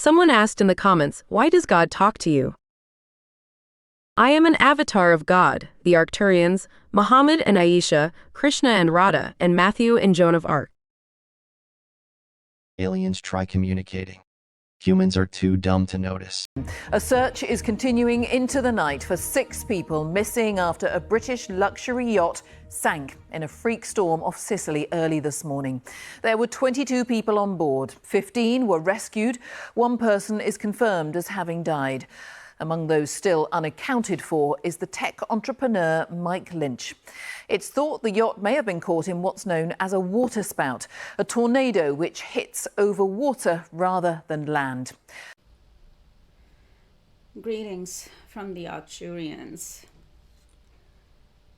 Someone asked in the comments, why does God talk to you? I am an avatar of God, the Arcturians, Muhammad and Aisha, Krishna and Radha, and Matthew and Joan of Arc. Aliens try communicating. Humans are too dumb to notice. A search is continuing into the night for 6 people missing after a British luxury yacht sank in a freak storm off Sicily early this morning. There were 22 people on board. 15 were rescued. 1 person is confirmed as having died. Among those still unaccounted for is the tech entrepreneur Mike Lynch. It's thought the yacht may have been caught in what's known as a waterspout, a tornado which hits over water rather than land. Greetings from the Arcturians.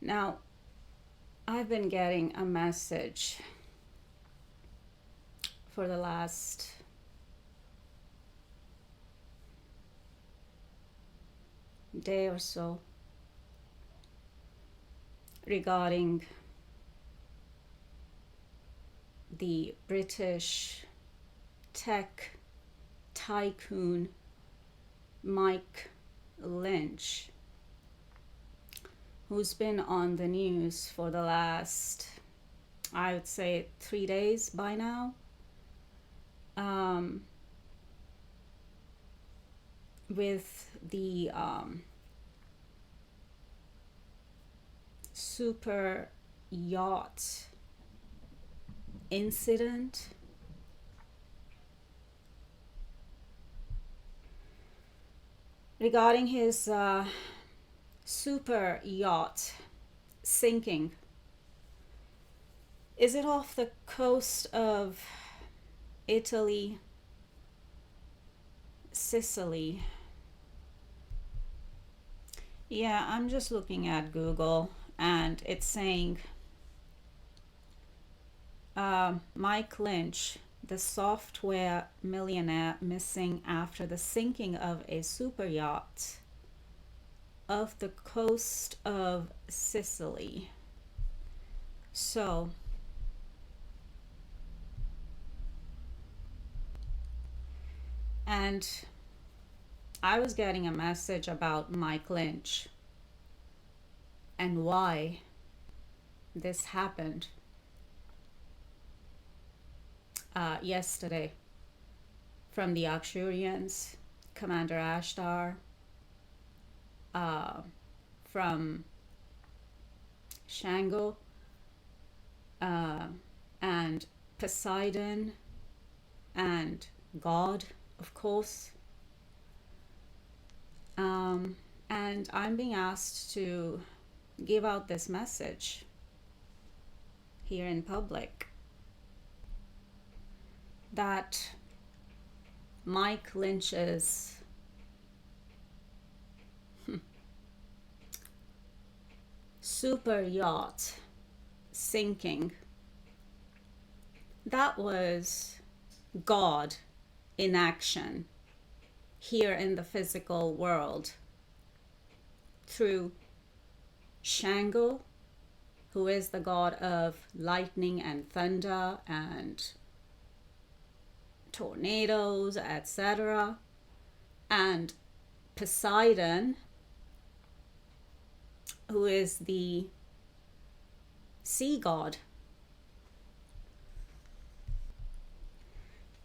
Now, I've been getting a message for the last day or so regarding the British tech tycoon Mike Lynch, who's been on the news for the last, I would say, 3 days by now. With the super yacht incident. Regarding his super yacht sinking. Is it off the coast of Italy, Sicily? Yeah, I'm just looking at Google and it's saying Mike Lynch, the software millionaire, missing after the sinking of a super yacht off the coast of Sicily. So, and I was getting a message about Mike Lynch and why this happened yesterday from the Arcturians, Commander Ashtar, from Shango, and Poseidon, and God, of course. And I'm being asked to give out this message here in public that Mike Lynch's super yacht sinking, that was God in action here in the physical world through Shango, who is the god of lightning and thunder and tornadoes, etc., and Poseidon, who is the sea god.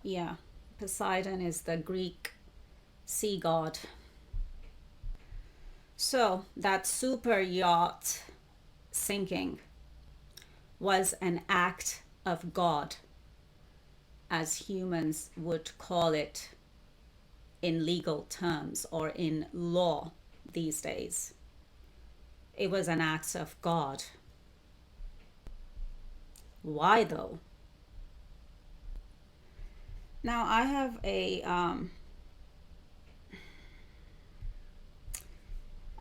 Yeah, Poseidon is the Greek sea god. So that super yacht sinking was an act of God, as humans would call it in legal terms or in law these days. It was an act of God. Why though? Now I have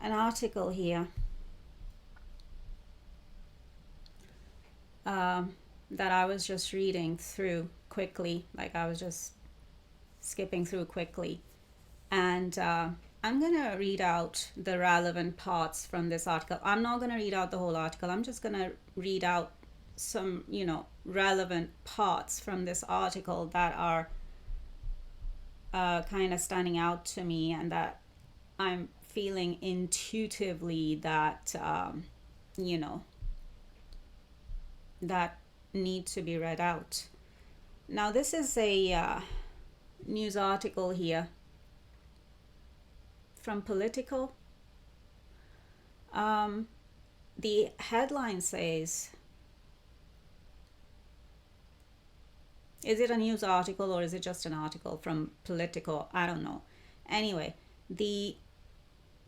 an article here that I was just reading through quickly, like I was just skipping through quickly, and I'm gonna read out the relevant parts from this article. I'm not gonna read out the whole article. I'm just gonna read out some, relevant parts from this article that are kind of standing out to me, and that I'm feeling intuitively that, you know, that need to be read out. Now, this is a news article here from Politico. The headline says, is it a news article or is it just an article from Politico? I don't know. Anyway,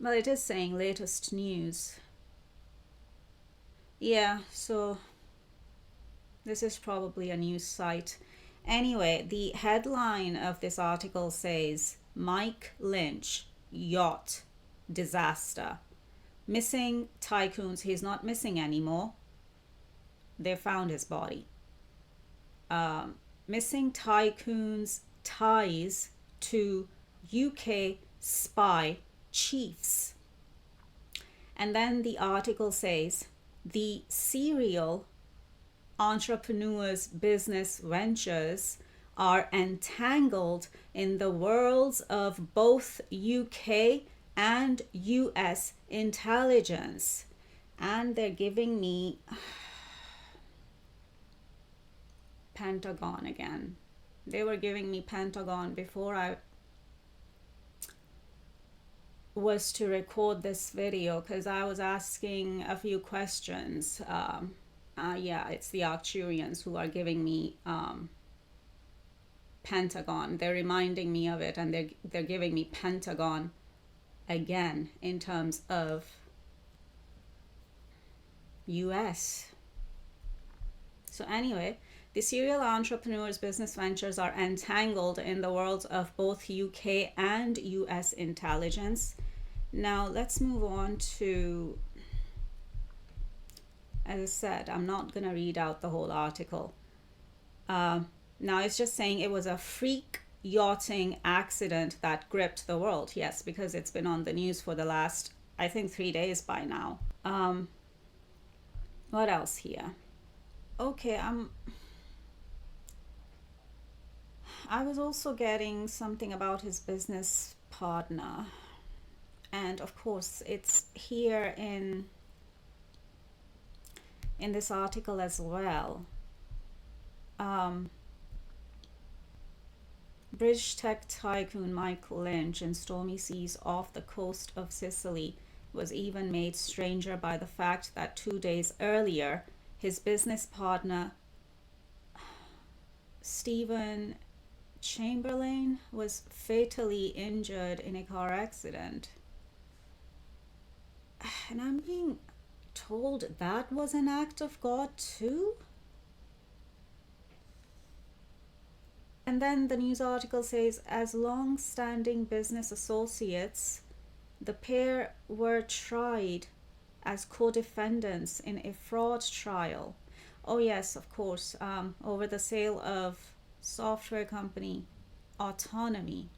well, it is saying latest news. Yeah, so this is probably a news site. Anyway, the headline of this article says, Mike Lynch, yacht disaster. Missing Tycoon's, he's not missing anymore. They found his body. Missing Tycoon's ties to UK spy chiefs. And then the article says, the serial entrepreneur's business ventures are entangled in the worlds of both UK and US intelligence. And they're giving me Pentagon again. They were giving me Pentagon before I was to record this video, because I was asking a few questions. Yeah, it's the Arcturians who are giving me Pentagon. They're reminding me of it, and they're giving me Pentagon again in terms of US. So anyway, the serial entrepreneur's business ventures are entangled in the worlds of both UK and US intelligence. Now let's move on to, as I said, I'm not going to read out the whole article. Now it's just saying it was a freak yachting accident that gripped the world. Yes, because it's been on the news for the last, I think, 3 days by now. What else here? Okay, I was also getting something about his business partner. And of course, it's here in this article as well. Bridge tech tycoon Mike Lynch in stormy seas off the coast of Sicily was even made stranger by the fact that 2 days earlier, his business partner, Stephen Chamberlain, was fatally injured in a car accident. And I'm being told that was an act of God too? And then the news article says, as long-standing business associates, the pair were tried as co-defendants in a fraud trial. Oh yes, of course, over the sale of software company Autonomy.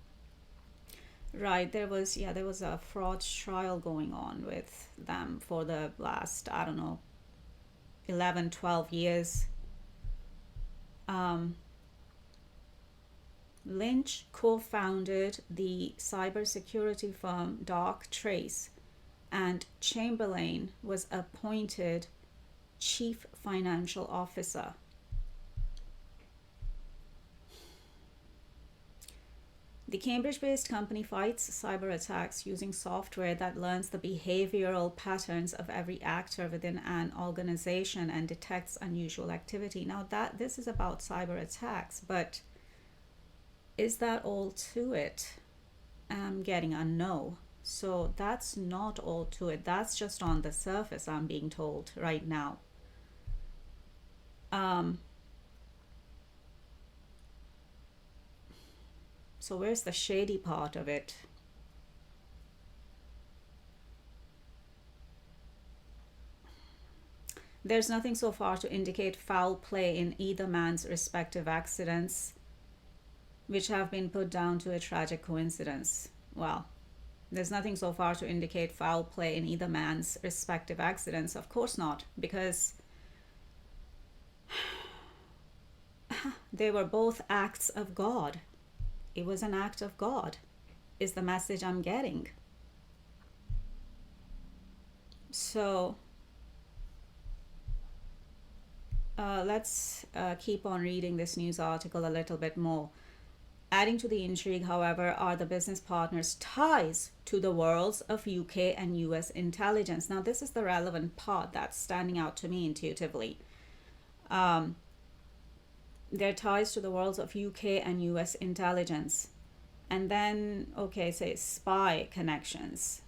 Right, there was a fraud trial going on with them for the last, I don't know, 11, 12 years. Lynch co-founded the cybersecurity firm Darktrace, and Chamberlain was appointed chief financial officer. The Cambridge-based company fights cyber attacks using software that learns the behavioral patterns of every actor within an organization and detects unusual activity. Now this is about cyber attacks, but is that all to it? I'm getting a no. So that's not all to it. That's just on the surface, I'm being told right now. So where's the shady part of it? There's nothing so far to indicate foul play in either man's respective accidents, which have been put down to a tragic coincidence. Well, there's nothing so far to indicate foul play in either man's respective accidents. Of course not, because they were both acts of God. It was an act of God, is the message I'm getting. So let's keep on reading this news article a little bit more. Adding to the intrigue, however, are the business partners' ties to the worlds of UK and US intelligence. Now, this is the relevant part that's standing out to me intuitively. Their ties to the worlds of UK and US intelligence. And then, okay, say spy connections.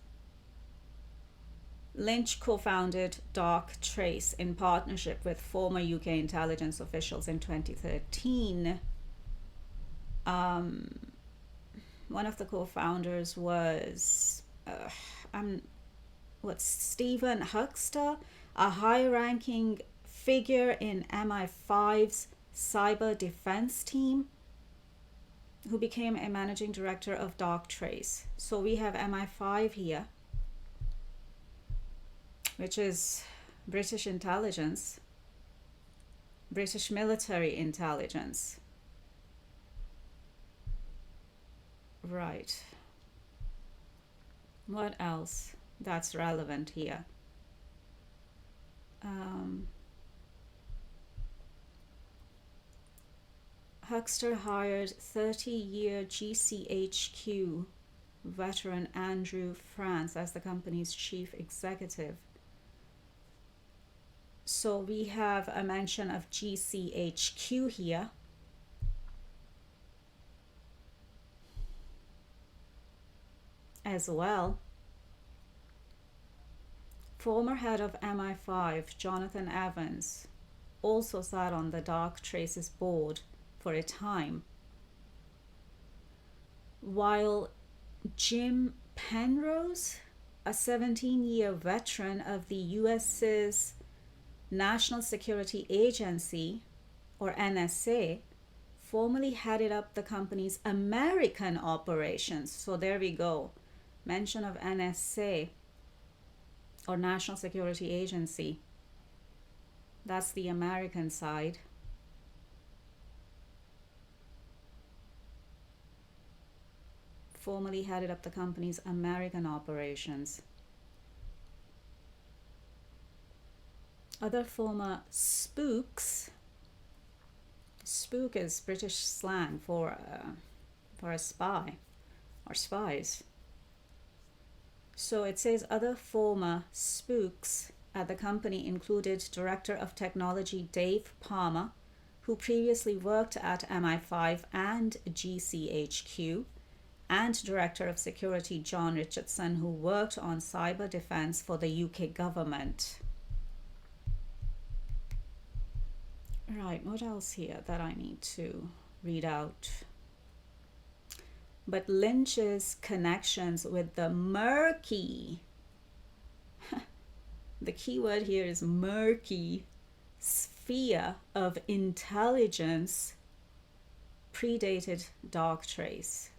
Lynch co-founded Dark Trace in partnership with former UK intelligence officials in 2013. One of the co-founders was Stephen Huxter, a high-ranking figure in MI5's cyber defense team, who became a managing director of Dark Trace. So we have MI5 here, which is British intelligence, British military intelligence. Right. What else that's relevant here? Huxter hired 30-year GCHQ veteran Andrew France as the company's chief executive. So we have a mention of GCHQ here. As well. Former head of MI5, Jonathan Evans, also sat on the Dark Traces board for a time, while Jim Penrose, a 17-year veteran of the US's National Security Agency, or NSA, formerly headed up the company's American operations. So there we go. Mention of NSA, or National Security Agency. That's the American side. Formerly headed up the company's American operations. Other former spooks. Spook is British slang for a spy or spies. So it says other former spooks at the company included Director of Technology Dave Palmer, who previously worked at MI5 and GCHQ, and Director of Security John Richardson, who worked on cyber defense for the UK government. Right, what else here that I need to read out? But Lynch's connections with the murky, the key word here is murky, sphere of intelligence predated Dark Trace.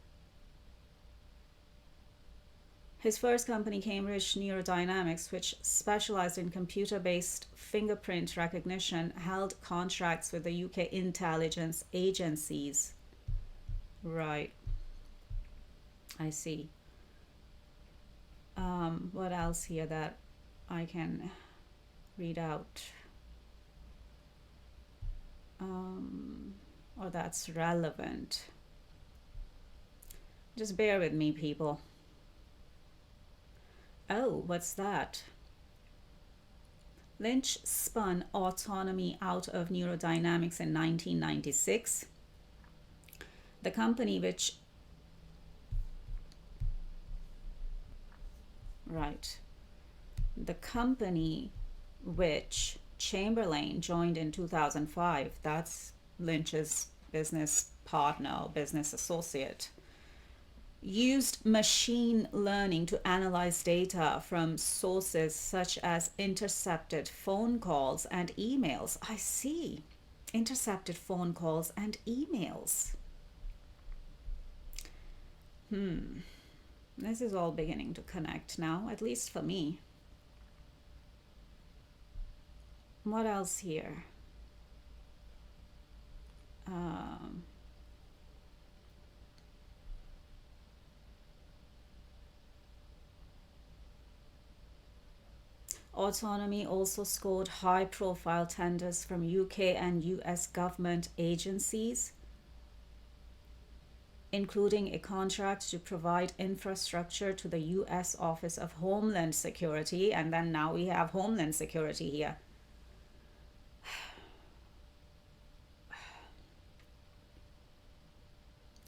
His first company, Cambridge Neurodynamics, which specialized in computer-based fingerprint recognition, held contracts with the UK intelligence agencies. Right. I see. What else here that I can read out? Or that's relevant. Just bear with me, people. Oh, what's that? Lynch spun autonomy out of Neurodynamics in 1996. The company which Chamberlain joined in 2005, that's Lynch's business partner or business associate, used machine learning to analyze data from sources such as intercepted phone calls and emails. I see. Intercepted phone calls and emails. This is all beginning to connect now, at least for me. What else here? Autonomy also scored high-profile tenders from UK and US government agencies, including a contract to provide infrastructure to the US Office of Homeland Security, and then now we have Homeland Security here.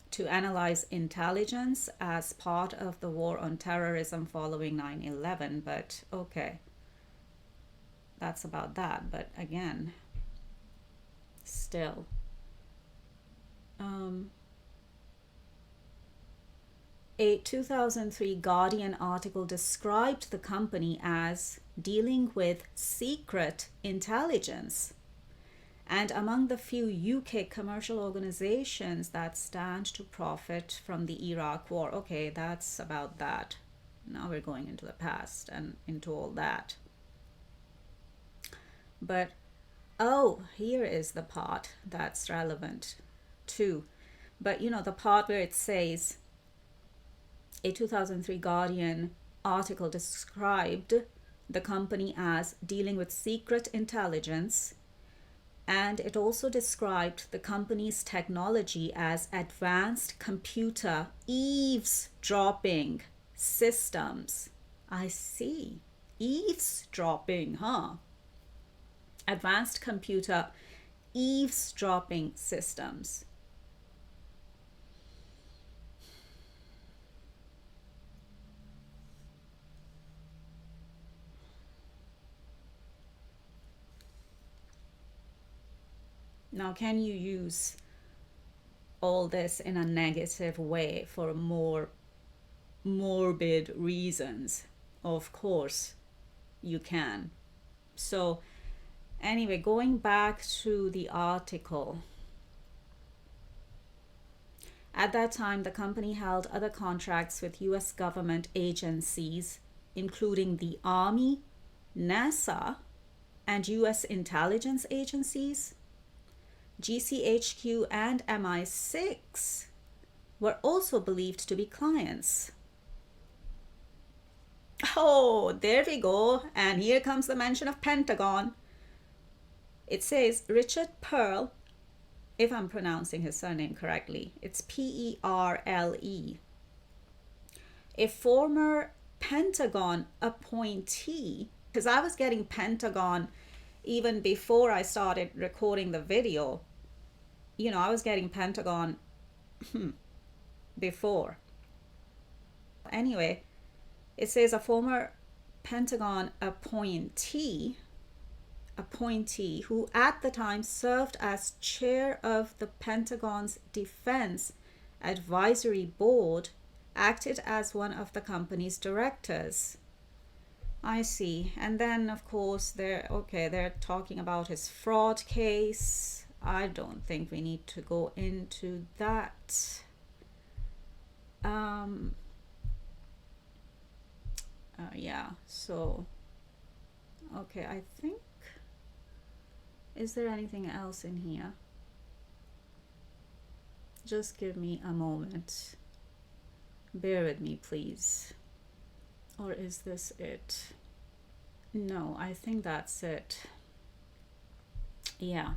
To analyze intelligence as part of the war on terrorism following 9/11, but okay. That's about that, but again, still. A 2003 Guardian article described the company as dealing with secret intelligence, and among the few UK commercial organizations that stand to profit from the Iraq war. Okay, that's about that. Now we're going into the past and into all that. But, oh, here is the part that's relevant too. But you know, the part where it says a 2003 Guardian article described the company as dealing with secret intelligence, and it also described the company's technology as advanced computer eavesdropping systems. I see. Eavesdropping, huh? Advanced computer eavesdropping systems. Now, can you use all this in a negative way for more morbid reasons? Of course you can. So anyway, going back to the article. At that time, the company held other contracts with US government agencies, including the Army, NASA, and US intelligence agencies. GCHQ and MI6 were also believed to be clients. Oh, there we go. And here comes the mention of Pentagon. It says Richard Pearl, if I'm pronouncing his surname correctly, it's Perle, a former Pentagon appointee, because I was getting Pentagon even before I started recording the video. You know, I was getting Pentagon before. Anyway, it says a former Pentagon appointee who at the time served as chair of the Pentagon's Defense Advisory Board, acted as one of the company's directors. I see. And then of course they're talking about his fraud case. I don't think we need to go into that. Yeah, so okay, I think, is there anything else in here? Just give me a moment. Bear with me, please. Or is this it? No, I think that's it. Yeah,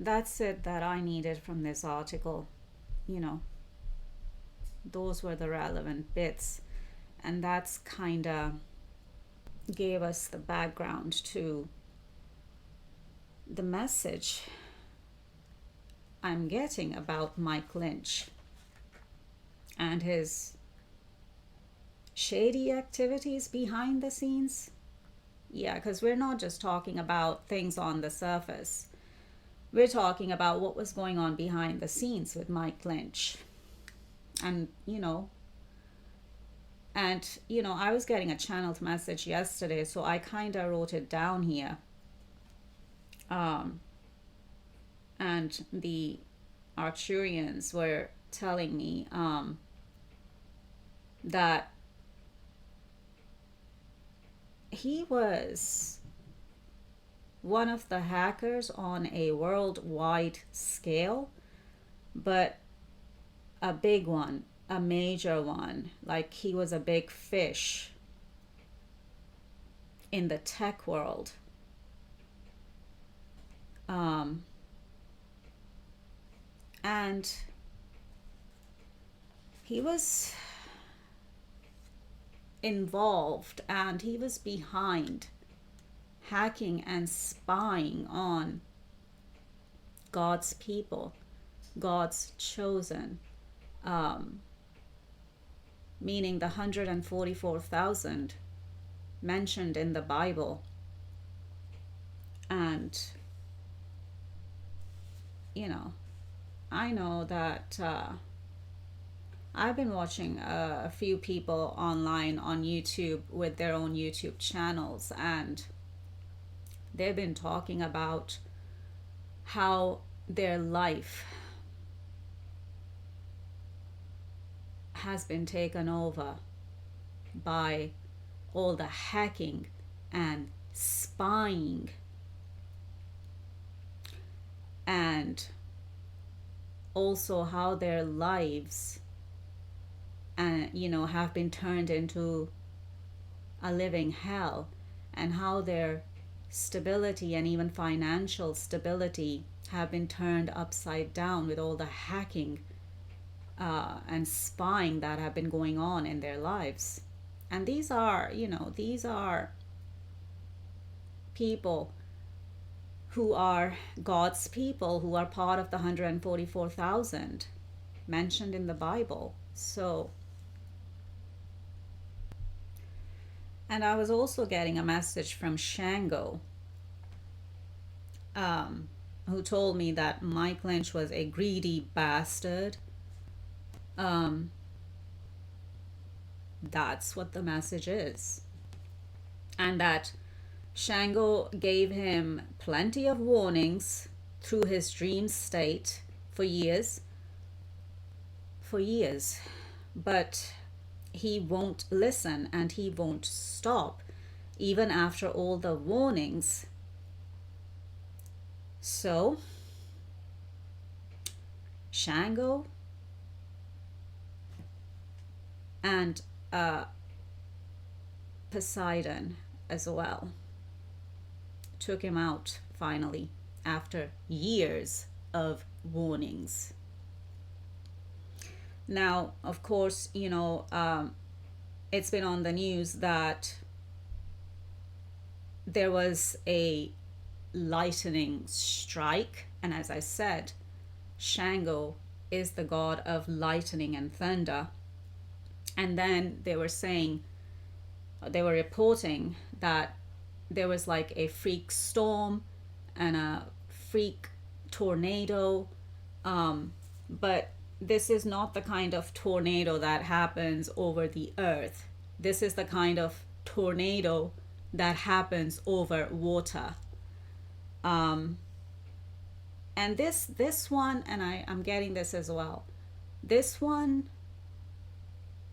that's it that I needed from this article. You know, those were the relevant bits, and that's kind of gave us the background to the message I'm getting about Mike Lynch and his shady activities behind the scenes. Yeah, because we're not just talking about things on the surface. We're talking about what was going on behind the scenes with Mike Lynch. And, I was getting a channeled message yesterday, so I kind of wrote it down here. And the Arcturians were telling me that he was one of the hackers on a worldwide scale, but a big one, a major one. Like he was a big fish in the tech world. And he was involved and he was behind hacking and spying on God's people, God's chosen, meaning the 144,000 mentioned in the Bible. And, you know, I know that I've been watching a few people online on YouTube with their own YouTube channels, and they've been talking about how their life has been taken over by all the hacking and spying, and also how their lives have been turned into a living hell, and how their stability and even financial stability have been turned upside down with all the hacking and spying that have been going on in their lives. And these are people who are God's people, who are part of the 144,000 mentioned in the Bible. So, and I was also getting a message from Shango, who told me that Mike Lynch was a greedy bastard. That's what the message is. And that Shango gave him plenty of warnings through his dream state for years. But he won't listen and he won't stop, even after all the warnings. So, Shango and Poseidon as well took him out finally after years of warnings. Now, of course, it's been on the news that there was a lightning strike, and as I said, Shango is the god of lightning and thunder. And then they were reporting that there was like a freak storm and a freak tornado, but this is not the kind of tornado that happens over the earth. This is the kind of tornado that happens over water. And this one, and I'm getting this as well, this one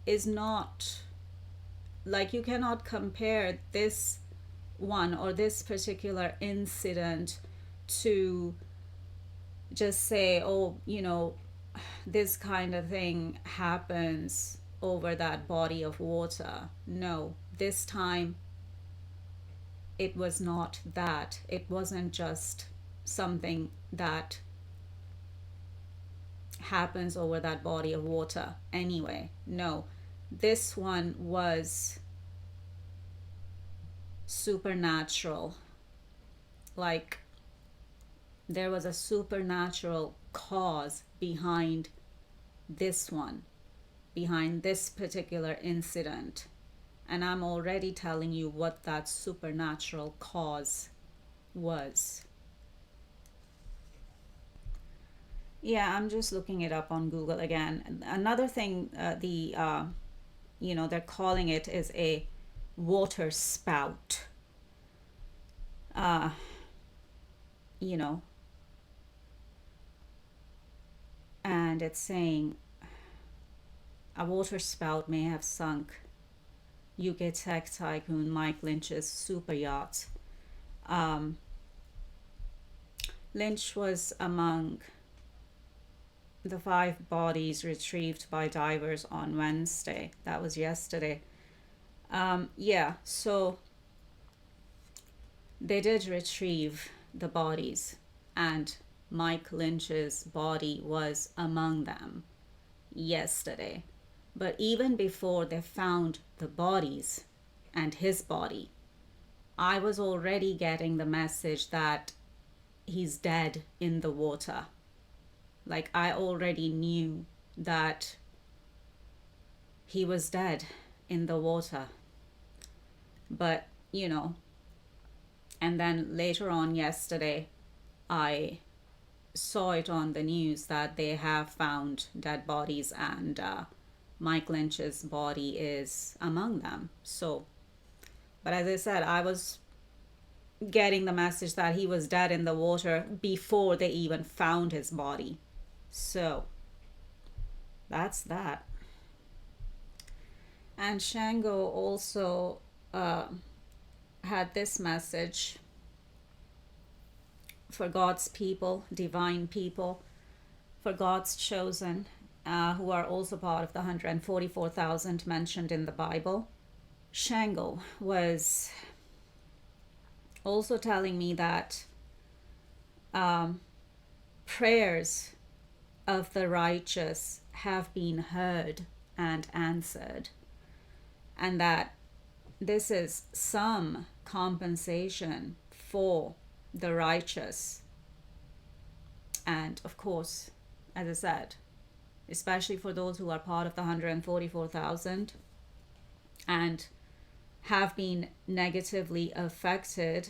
is not, like, you cannot compare this one or this particular incident to just say, oh, this kind of thing happens over that body of water. No, this time it was not that. It wasn't just something that happens over that body of water anyway. No, this one was supernatural. Like, there was a supernatural cause behind this one, behind this particular incident. And I'm already telling you what that supernatural cause was. Yeah, I'm just looking it up on Google again. Another thing, they're calling it is a water spout. And it's saying a water spout may have sunk UK tech tycoon Mike Lynch's super yacht. Lynch was among the 5 bodies retrieved by divers on Wednesday. That was yesterday. So They did retrieve the bodies, and Mike Lynch's body was among them yesterday. But even before they found the bodies and his body, I was already getting the message that he's dead in the water. Like, I already knew that he was dead in the water. But, and then later on yesterday, I saw it on the news that they have found dead bodies, and Mike Lynch's body is among them. So, but as I said, I was getting the message that he was dead in the water before they even found his body. So, that's that. And Shango also had this message for God's people, divine people, for God's chosen, who are also part of the 144,000 mentioned in the Bible. Shango was also telling me that prayers of the righteous have been heard and answered, and that this is some compensation for the righteous. And of course, as I said, especially for those who are part of the 144,000 and have been negatively affected,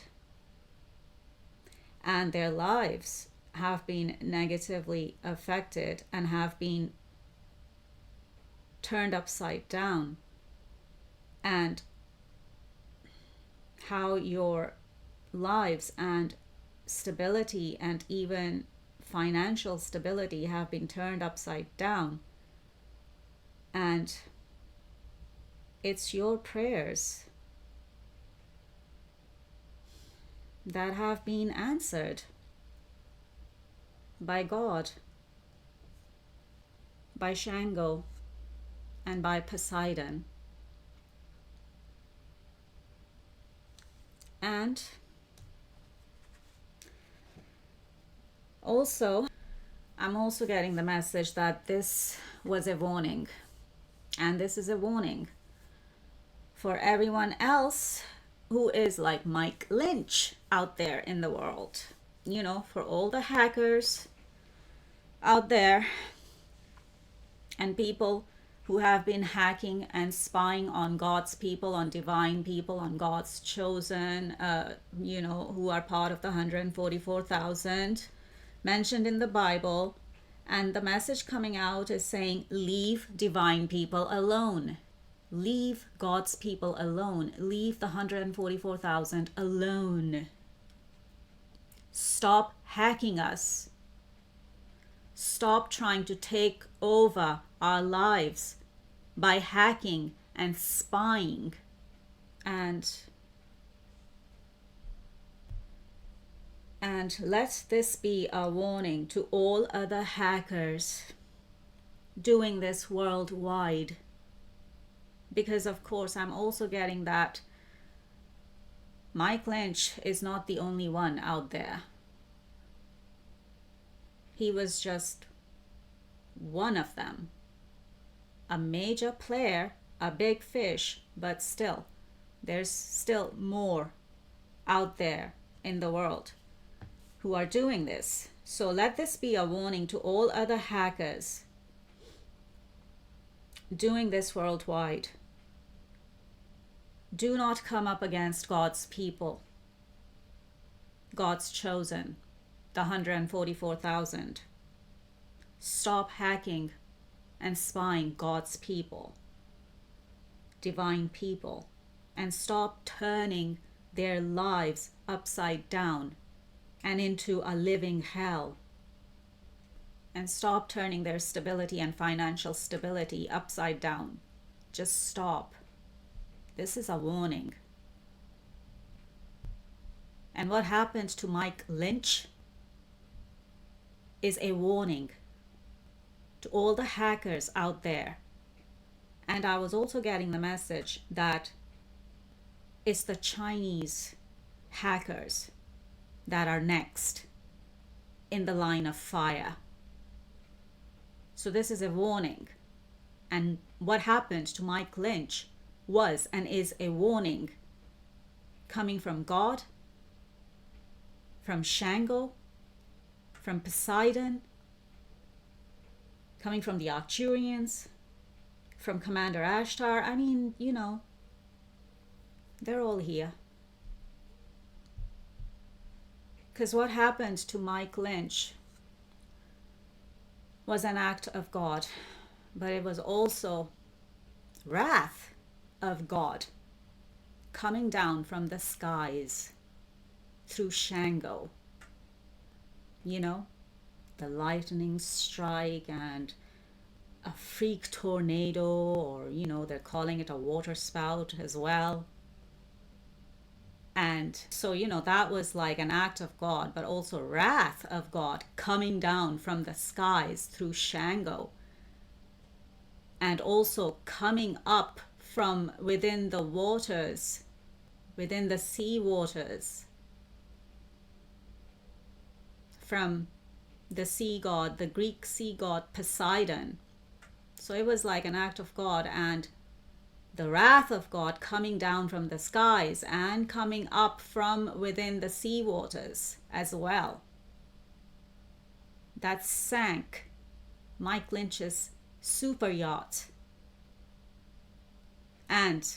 and their lives have been negatively affected and have been turned upside down, and how your lives and stability and even financial stability have been turned upside down. And it's your prayers that have been answered by God, by Shango, and by Poseidon. And also, I'm also getting the message that this was a warning. And this is a warning for everyone else who is like Mike Lynch out there in the world. For all the hackers out there and people who have been hacking and spying on God's people, on divine people, on God's chosen, who are part of the 144,000 mentioned in the Bible. And the message coming out is saying, leave divine people alone. Leave God's people alone. Leave the 144,000 alone. Stop hacking us. Stop trying to take over our lives by hacking and spying. And let this be a warning to all other hackers doing this worldwide. Because of course I'm also getting that Mike Lynch is not the only one out there. He was just one of them. A major player, a big fish, but still, there's still more out there in the world who are doing this. So let this be a warning to all other hackers doing this worldwide. Do not come up against God's people, God's chosen, the 144,000. Stop hacking and spying God's people, divine people, and stop turning their lives upside down and into a living hell. And stop turning their stability and financial stability upside down. Just stop. This is a warning. And what happened to Mike Lynch is a warning to all the hackers out there. And I was also getting the message that it's the Chinese hackers that are next in the line of fire. So this is a warning. And what happened to Mike Lynch was and is a warning coming from God, from Shango, from Poseidon, coming from the Arcturians, from Commander Ashtar. I mean, you know, they're all here. Because what happened to Mike Lynch was an act of God, but it was also wrath of God coming down from the skies through Shango. You know, the lightning strike and a freak tornado, or, you know, they're calling it a water spout as well. And so, you know, that was like an act of God, but also wrath of God coming down from the skies through Shango. And also coming up from within the waters, within the sea waters, from the sea god, the Greek sea god Poseidon. So it was like an act of God, and the wrath of God coming down from the skies and coming up from within the sea waters as well. That sank Mike Lynch's super yacht and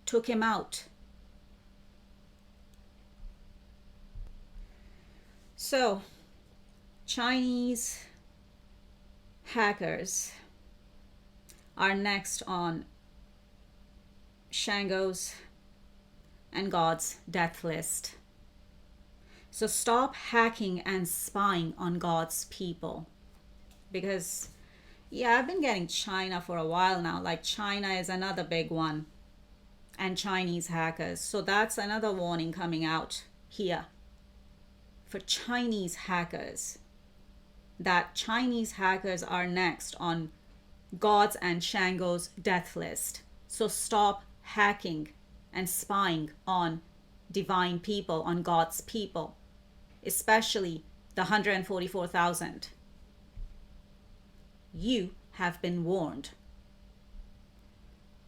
took him out. So, Chinese hackers are next on Shango's and God's death list. So stop hacking and spying on God's people. Because, yeah, I've been getting China for a while now. Like, China is another big one. And Chinese hackers. So that's another warning coming out here for Chinese hackers. That Chinese hackers are next on God's and Shango's death list. So stop hacking and spying on divine people, on God's people, especially the 144,000. You have been warned.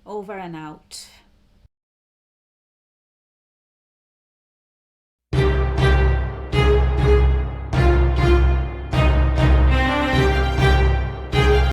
Over and out.